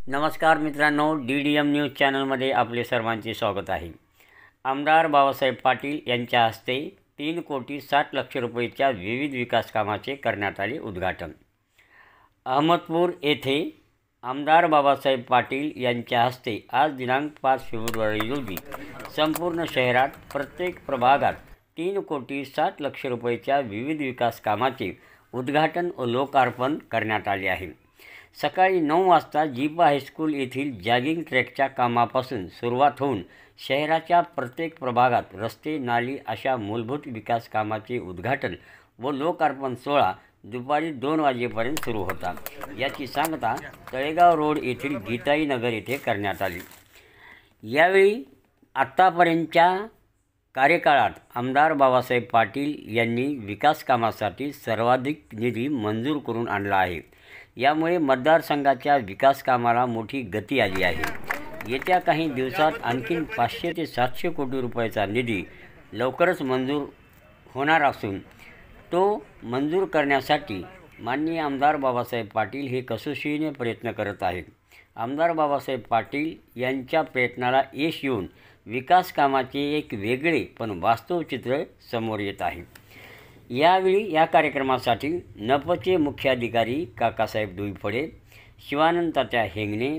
नमस्कार मित्रांनो, DDM news चॅनलमध्ये आपले सर्वांचे स्वागत आहे। आमदार बाबासाहेब पाटील यांच्या हस्ते 3,60,00,000 रुपयाच्या विविध विकास कामाचे करण्यात आले उद्घाटन। अहमदपूर येथे आमदार बाबासाहेब पाटील यांच्या हस्ते आज दिनांक 5 फेब्रुवारी रोजी संपूर्ण शहरात प्रत्येक प्रभागात 3,60,00,000 रुपयाच्या विविध विकास कामाचे उद्घाटन व लोकार्पण करण्यात आले आहे। सकाळी 9 वाजता जीपा हायस्कूल येथील जॉगिंग ट्रॅकच्या कामापासून सुरुवात होऊन शहराच्या प्रत्येक प्रभागात रस्ते, नाली अशा मूलभूत विकास कामाचे उद्घाटन व लोकार्पण सोहळा दुपारी 2 वाजेपर्यंत सुरू होता। याची सांगता तळेगाव रोड येथील गीताई नगर येथे करण्यात आली। यावेळी आत्तापर्यंतच्या कार्यकाळात आमदार बाबासाहेब पाटील यांनी विकास कामासाठी सर्वाधिक निधी मंजूर करून आणला आहे। यामुळे मतदारसंघाच्या विकास कामाला मोठी गती आली आहे। येत्या काही दिवसात आणखी 500 ते 700 कोटी रुपयाचा निधी लवकरच मंजूर होणार असून तो मंजूर करण्यासाठी माननीय आमदार बाबासाहेब पाटील हे कसोशीने प्रयत्न करत आहेत। आमदार बाबासाहेब पाटील यांच्या प्रयत्नाला यश येऊन विकास कामाचे एक वेगळे पण वास्तव चित्र समोर येत आहे। यावेळी या कार्यक्रमासाठी नपचे मुख्याधिकारी काकासाहेब दुईफळे, शिवानंद तात्या हेंगणे,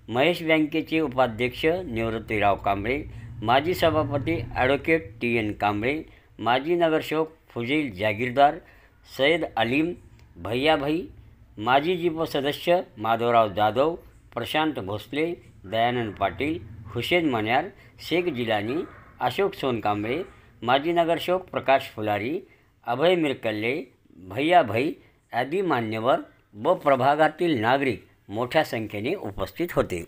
महेश बँकेचे उपाध्यक्ष निवृत्तीराव कांबळे, माजी सभापती ॲडव्होकेट TN कांबळे, माजी नगरसेवक फुजैल जागीरदार, सैयद अलीम, भैयाभाई, माजी जीप सदस्य माधवराव जाधव, प्रशांत भोसले, दयानंद पाटील, हुसेन मन्यार, शेख जिलानी, अशोक सोनकांबळे, माजी नगरसेवक प्रकाश फुलारी, अभय मिरकल्ले, भैयाभाई आदी मान्यवर व प्रभागातील नागरिक मोठ्या संख्येने उपस्थित होते।